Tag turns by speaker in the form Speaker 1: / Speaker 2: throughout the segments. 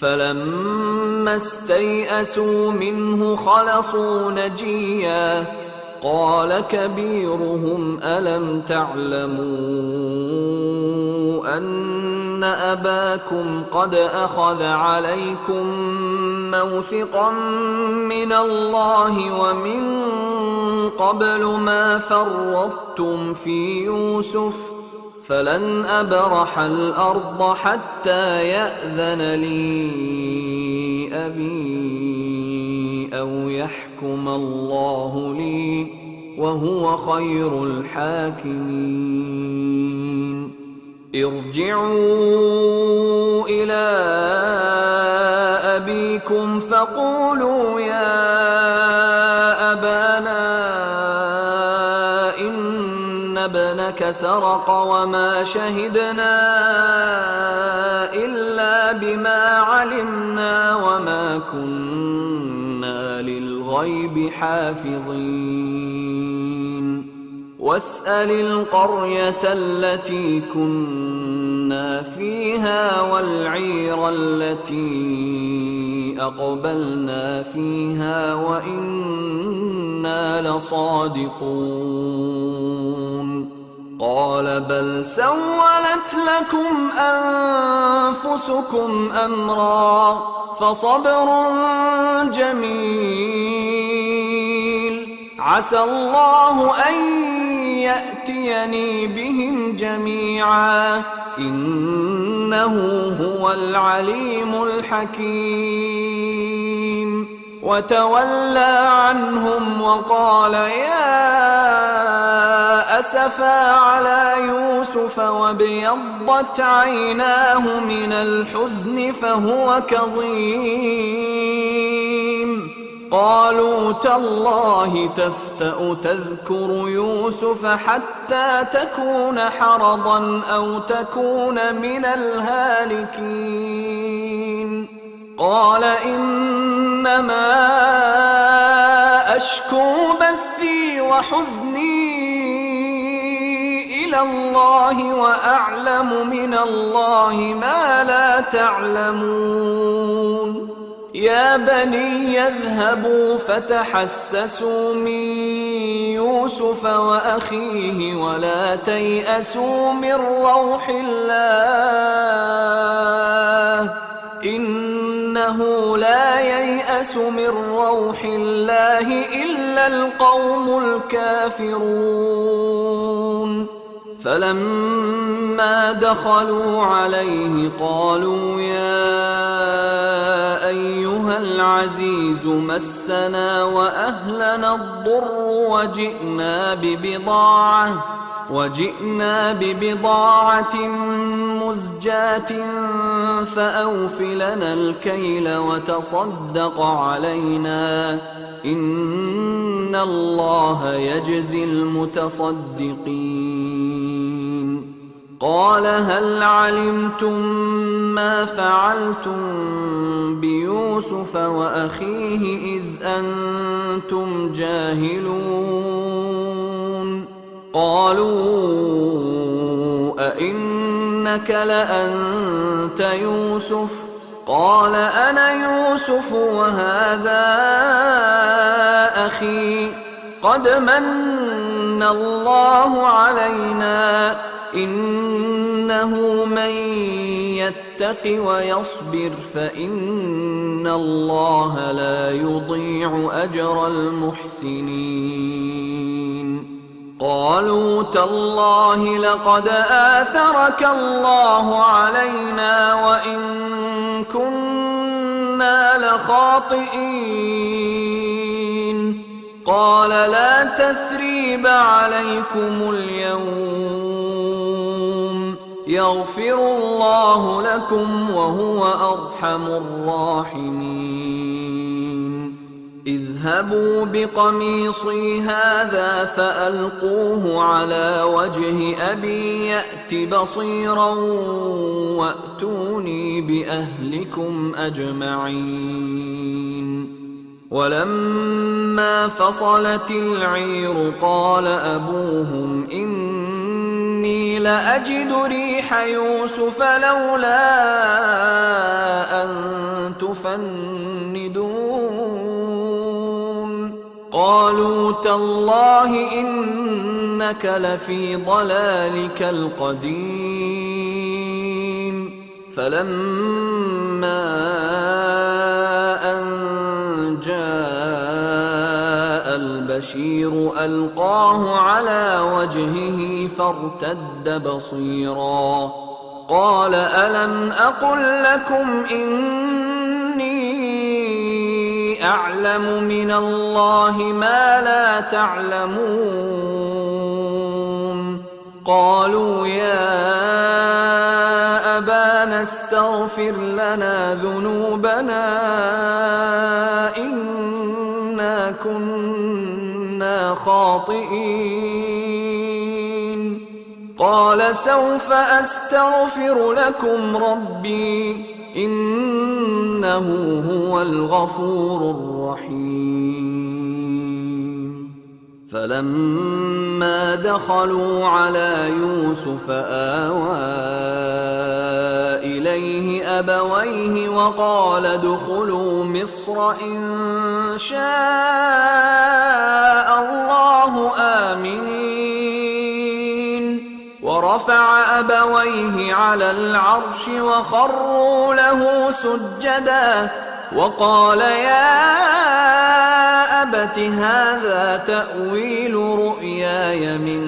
Speaker 1: فلما استيئسوا منه خلصوا نجيا قال كبيرهم ألم تعلموا أن أباكم قد أخذ عليكم موثقا من الله ومن قبل ما فرطتم في يوسف فلن أبرح الأرض حتى يأذن لي أبي أو يحكم الله لي وهو خير الحاكمين ارجعوا إلى أبيكم فقولوا يا أبانا إن ابنك سرق وما شهدنا إلا بما علمنا وما كنا للغيب حافظين واسأل القرية التي كنا فيها والعير التي أقبلنا فيها وإنا لصادقون قال بل سولت لكم أنفسكم أمرا فصبر جميل عسى الله أن يأتيني بهم جميعا إنه هو العليم الحكيم وتولى عنهم وقال يا أسفا على يوسف وابيضت عيناه من الحزن فهو كظيم قالوا تالله تفتأ تذكر يوسف حتى تكون حرضا أو تكون من الهالكين قال إنما أشكو بثي وحزني إلى الله وأعلم من الله ما لا تعلمون يا بني يذهبوا فتحسسوا من يوسف وأخيه ولا تيأسوا من روح الله إنه لا ييأس من روح الله إلا القوم الكافرون فلما دخلوا عليه قالوا يا أيها العزيز مسنا وأهلنا الضر وجئنا ببضاعة مزجاة فأوف لنا الكيل وتصدق علينا إن الله يجزي المتصدقين قال هل علمتم ما فعلتم بيوسف وأخيه إذ أنتم جاهلون قالوا أئنك لأنت يوسف قال أنا يوسف وهذا أخي قد من الله علينا إنه من يتق ويصبر فإن الله لا يضيع أجر المحسنين قالوا تالله لقد آثرك الله علينا وإن كنا لخاطئين قال لا تثريب عليكم اليوم يغفر الله لكم وهو أرحم الراحمين اذهبوا بقميصي هذا فألقوه على وجه أبي يأت بصيرا وأتوني بأهلكم أجمعين ولما فصلت العير قال أبوهم إني لأجد ريح يوسف لولا أن تفندون قالوا تالله إنك لفي ضلالك القديم فلما أن جاء البشير ألقاه على وجهه فارتد بصيرا قال ألم أقل لكم إني أعلم من الله ما لا تعلمون قالوا يا أبانا استغفر لنا ذنوبنا إنا كنا خاطئين قال سوف أستغفر لكم ربي إنه هو الغفور الرحيم فلما دخلوا على يوسف آوى إليه أبويه وقال ادخلوا مصر إن شاء الله آمنين ورفع أبويه على العرش وخروا له سجدا وقال يا أبت هذا تأويل رؤياي من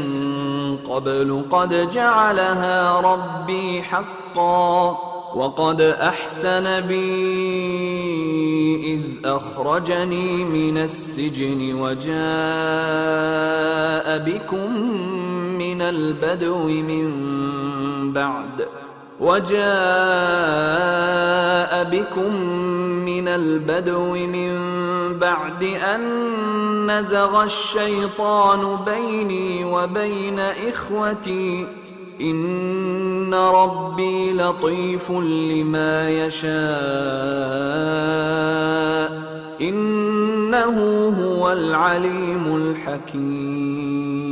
Speaker 1: قبل قد جعلها ربي حقا وقد أحسن بي إذ أخرجني من السجن وجاء بكم من البدو من بعد أن نزغ الشيطان بيني وبين إخوتي إن ربي لطيف لما يشاء إنه هو العليم الحكيم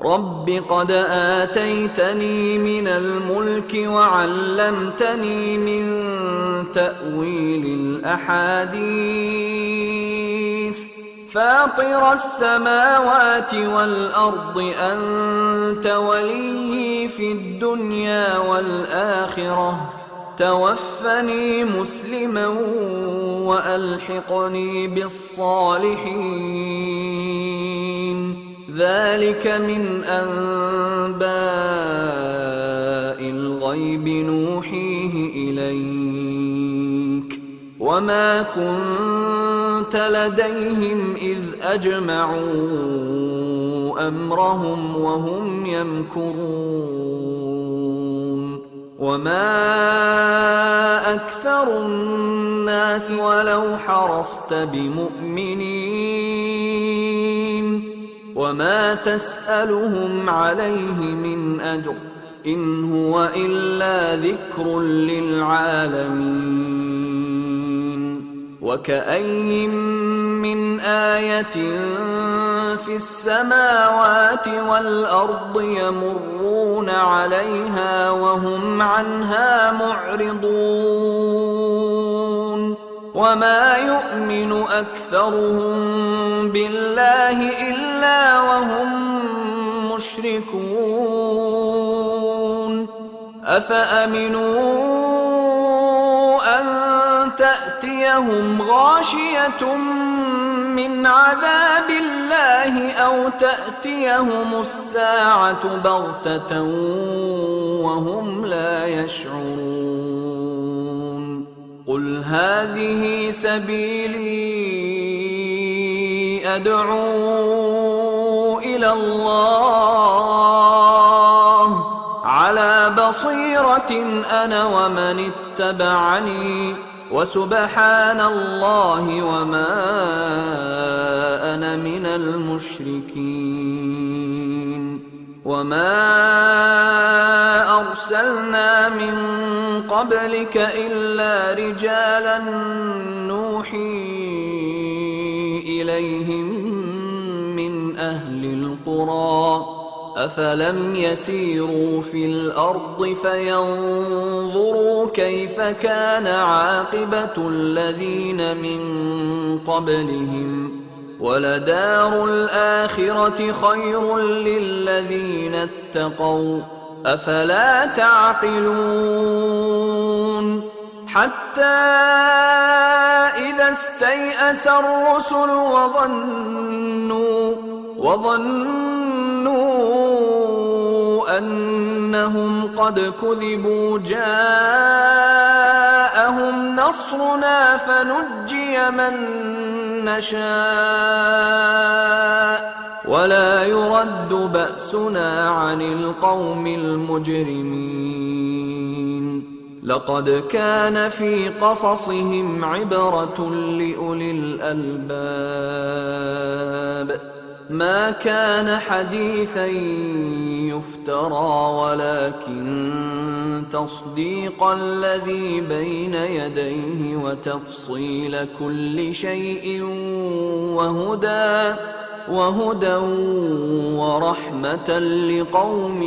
Speaker 1: رب قد آتيتني من الملك وعلمتني من تأويل الأحاديث فاطر السماوات والأرض أنت وليي في الدنيا والآخرة توفني مسلما وألحقني بالصالحين ذلك من أنباء الغيب نوحيه إليك وما كنت لديهم إذ أجمعوا أمرهم وهم يمكرون وما أكثر الناس ولو حرصت بمؤمنين وما تسألهم عليه من أجر إن هو إلا ذكر للعالمين وكأي من آية في السماوات والأرض يمرون عليها وهم عنها معرضون وما يؤمن أكثرهم بالله إلا وهم مشركون أفأمنوا أن تأتيهم غاشية من عذاب الله أو تأتيهم الساعة بغتة وهم لا يشعرون قل هذه سبيلي أدعو إلى الله على بصيرة أنا ومن اتبعني وسبحان الله وما أنا من المشركين وما أرسلنا من قبلك إلا رجالا نوحي إليهم من أهل القرى أفلم يسيروا في الأرض فينظروا كيف كان عاقبة الذين من قبلهم ولدار الآخرة خير للذين اتقوا أفلا تعقلون حتى إذا استيأس الرسل وظنوا أنهم قد كذبوا جاءهم نصرنا فنجي من نشاء ولا يرد بأسنا عن القوم المجرمين لقد كان في قصصهم عبرة لأولي الألباب ما كان حديثا يفترى ولكن تصديق الذي بين يديه وتفصيل كل شيء وهدى ورحمة لقوم